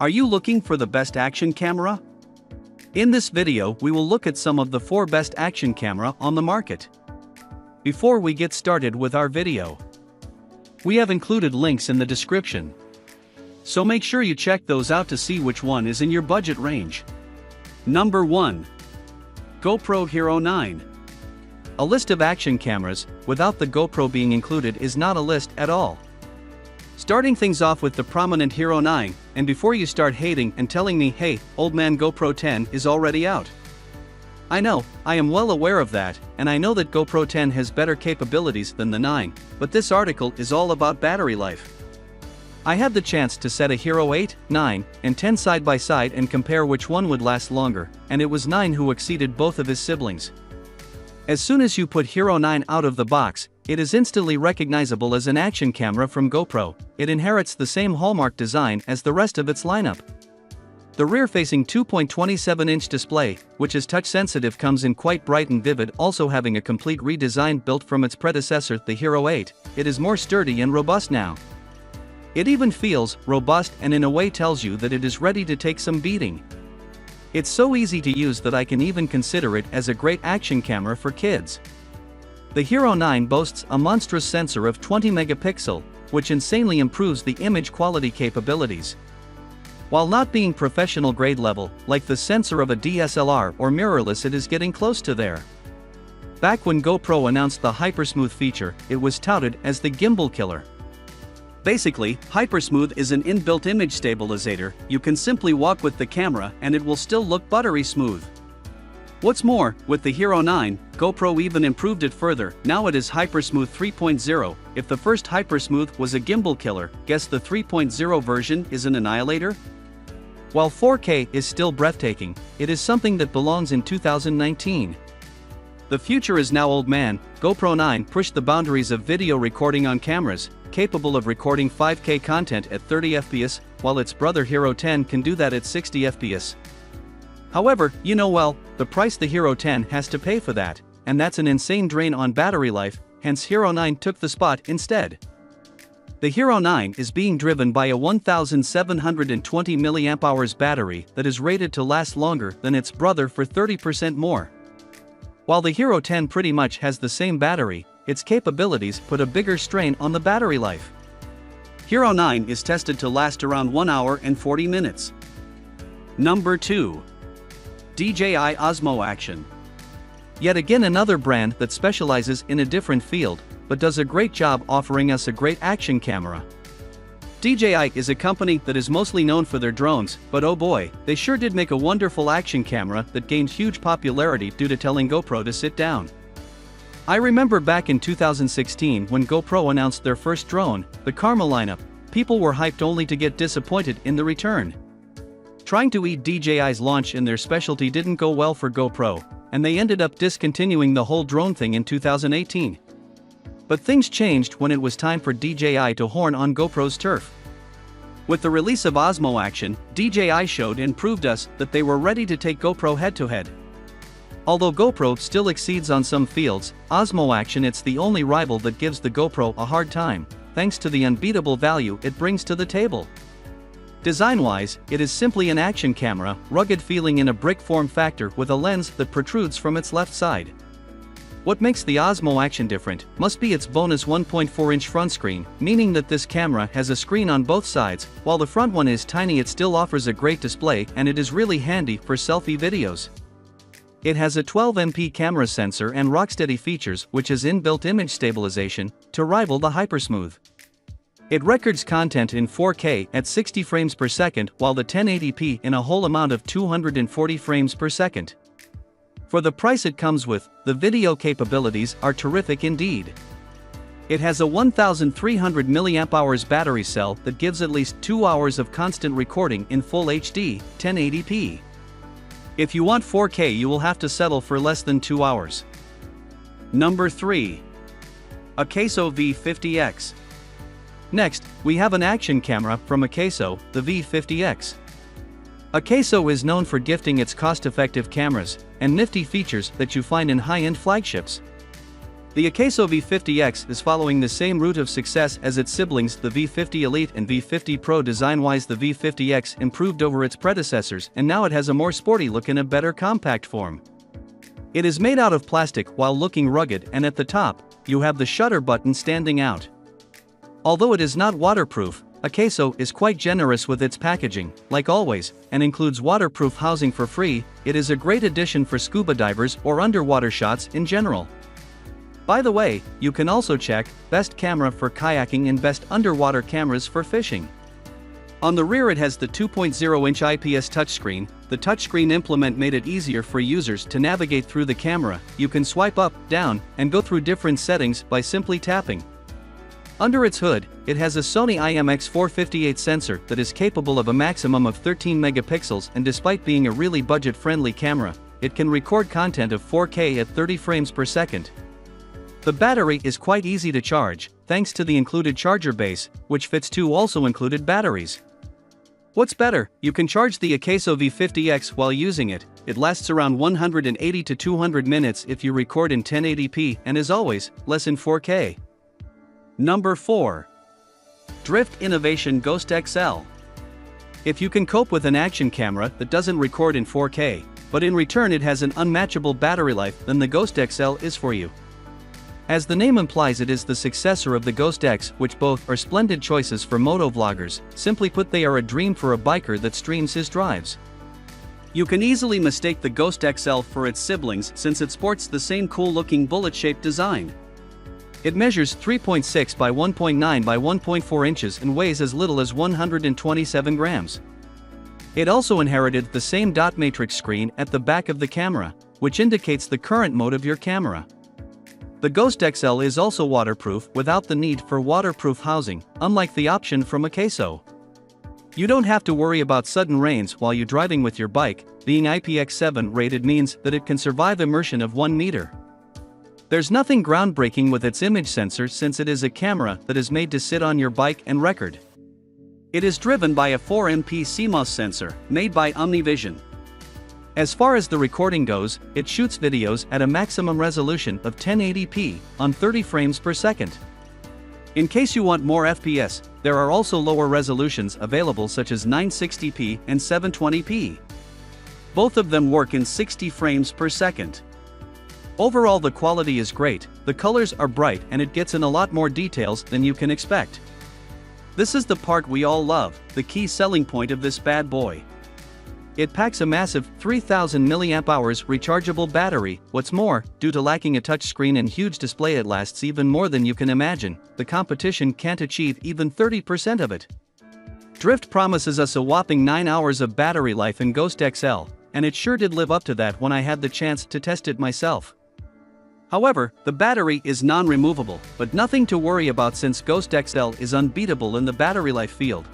Are you looking for the best action camera? In this video we will look at some of the 4 best action camera on the market. Before we get started with our video, we have included links in the description, so make sure you check those out to see which one is in your budget range. Number 1. GoPro HERO 9. A list of action cameras, without the GoPro being included, is not a list at all. Starting things off with the prominent HERO 9, and before you start hating and telling me, hey, old man, GoPro 10 is already out. I know, I am well aware of that, and I know that GoPro 10 has better capabilities than the 9, but this article is all about battery life. I had the chance to set a HERO 8, 9, and 10 side by side and compare which one would last longer, and it was 9 who exceeded both of his siblings. As soon as you put HERO 9 out of the box, it is instantly recognizable as an action camera from GoPro. It inherits the same hallmark design as the rest of its lineup. The rear-facing 2.27-inch display, which is touch-sensitive, comes in quite bright and vivid, also having a complete redesign built from its predecessor, the HERO 8. It is more sturdy and robust now. It even feels robust and in a way tells you that it is ready to take some beating. It's so easy to use that I can even consider it as a great action camera for kids. The HERO 9 boasts a monstrous sensor of 20 megapixel, which insanely improves the image quality capabilities. While not being professional grade level, like the sensor of a DSLR or mirrorless, it is getting close to there. Back when GoPro announced the Hypersmooth feature, it was touted as the gimbal killer. Basically, Hypersmooth is an inbuilt image stabilizer. You can simply walk with the camera and it will still look buttery smooth. What's more, with the HERO 9, GoPro even improved it further. Now it is Hypersmooth 3.0. If the first Hypersmooth was a gimbal killer, guess the 3.0 version is an annihilator? While 4K is still breathtaking, it is something that belongs in 2019. The future is now, old man. GoPro 9 pushed the boundaries of video recording on cameras, capable of recording 5K content at 30 FPS, while its brother HERO 10 can do that at 60 FPS. However, the price the HERO 10 has to pay for that, and that's an insane drain on battery life, hence HERO 9 took the spot instead. The HERO 9 is being driven by a 1720 mAh battery that is rated to last longer than its brother for 30% more. While the HERO 10 pretty much has the same battery, its capabilities put a bigger strain on the battery life. HERO 9 is tested to last around 1 hour and 40 minutes. Number 2. DJI Osmo Action. Yet again another brand that specializes in a different field, but does a great job offering us a great action camera. DJI is a company that is mostly known for their drones, but oh boy, they sure did make a wonderful action camera that gained huge popularity due to telling GoPro to sit down. I remember back in 2016 when GoPro announced their first drone, the Karma lineup, people were hyped only to get disappointed in the return. Trying to eat DJI's launch in their specialty didn't go well for GoPro, and they ended up discontinuing the whole drone thing in 2018. But things changed when it was time for DJI to horn on GoPro's turf. With the release of Osmo Action, DJI showed and proved us that they were ready to take GoPro head-to-head. Although GoPro still exceeds on some fields, Osmo Action, it's the only rival that gives the GoPro a hard time, thanks to the unbeatable value it brings to the table. Design-wise, it is simply an action camera, rugged feeling in a brick form factor with a lens that protrudes from its left side. What makes the Osmo Action different must be its bonus 1.4-inch front screen, meaning that this camera has a screen on both sides. While the front one is tiny, it still offers a great display and it is really handy for selfie videos. It has a 12MP camera sensor and rocksteady features, which has inbuilt image stabilization to rival the Hypersmooth. It records content in 4K at 60 frames per second, while the 1080p in a whole amount of 240 frames per second. For the price it comes with, the video capabilities are terrific indeed. It has a 1300 mAh battery cell that gives at least 2 hours of constant recording in Full HD, 1080p. If you want 4K, you will have to settle for less than 2 hours. Number 3. AKASO V50X. Next, we have an action camera from AKASO, the V50X. AKASO is known for gifting its cost-effective cameras and nifty features that you find in high-end flagships. The AKASO V50X is following the same route of success as its siblings, the V50 Elite and V50 Pro. Design-wise, the V50X improved over its predecessors, and now it has a more sporty look in a better compact form. It is made out of plastic while looking rugged, and at the top, you have the shutter button standing out. Although it is not waterproof, AKASO is quite generous with its packaging, like always, and includes waterproof housing for free. It is a great addition for scuba divers or underwater shots in general. By the way, you can also check best camera for kayaking and best underwater cameras for fishing. On the rear it has the 2.0-inch IPS touchscreen. The touchscreen implement made it easier for users to navigate through the camera. You can swipe up, down, and go through different settings by simply tapping. Under its hood, it has a Sony IMX458 sensor that is capable of a maximum of 13 megapixels, and despite being a really budget-friendly camera, it can record content of 4K at 30 frames per second. The battery is quite easy to charge, thanks to the included charger base, which fits two also included batteries. What's better, you can charge the AKASO V50X while using it. It lasts around 180 to 200 minutes if you record in 1080p, and as always, less in 4K. Number 4. Drift Innovation Ghost XL. If you can cope with an action camera that doesn't record in 4K, but in return it has an unmatchable battery life, then the Ghost XL is for you. As the name implies, it is the successor of the Ghost X, which both are splendid choices for motovloggers. Simply put, they are a dream for a biker that streams his drives. You can easily mistake the Ghost XL for its siblings since it sports the same cool-looking bullet-shaped design. It measures 3.6 by 1.9 by 1.4 inches and weighs as little as 127 grams. It also inherited the same dot matrix screen at the back of the camera, which indicates the current mode of your camera. The Ghost XL is also waterproof without the need for waterproof housing, unlike the option from AKASO. You don't have to worry about sudden rains while you're driving with your bike. Being IPX7 rated means that it can survive immersion of 1 meter. There's nothing groundbreaking with its image sensor since it is a camera that is made to sit on your bike and record. It is driven by a 4MP CMOS sensor, made by OmniVision. As far as the recording goes, it shoots videos at a maximum resolution of 1080p, on 30 frames per second. In case you want more FPS, there are also lower resolutions available such as 960p and 720p. Both of them work in 60 frames per second. Overall, the quality is great, the colors are bright, and it gets in a lot more details than you can expect. This is the part we all love, the key selling point of this bad boy. It packs a massive 3000 mAh rechargeable battery. What's more, due to lacking a touchscreen and huge display, it lasts even more than you can imagine. The competition can't achieve even 30% of it. Drift promises us a whopping 9 hours of battery life in Ghost XL, and it sure did live up to that when I had the chance to test it myself. However, the battery is non-removable, but nothing to worry about since Ghost XL is unbeatable in the battery life field.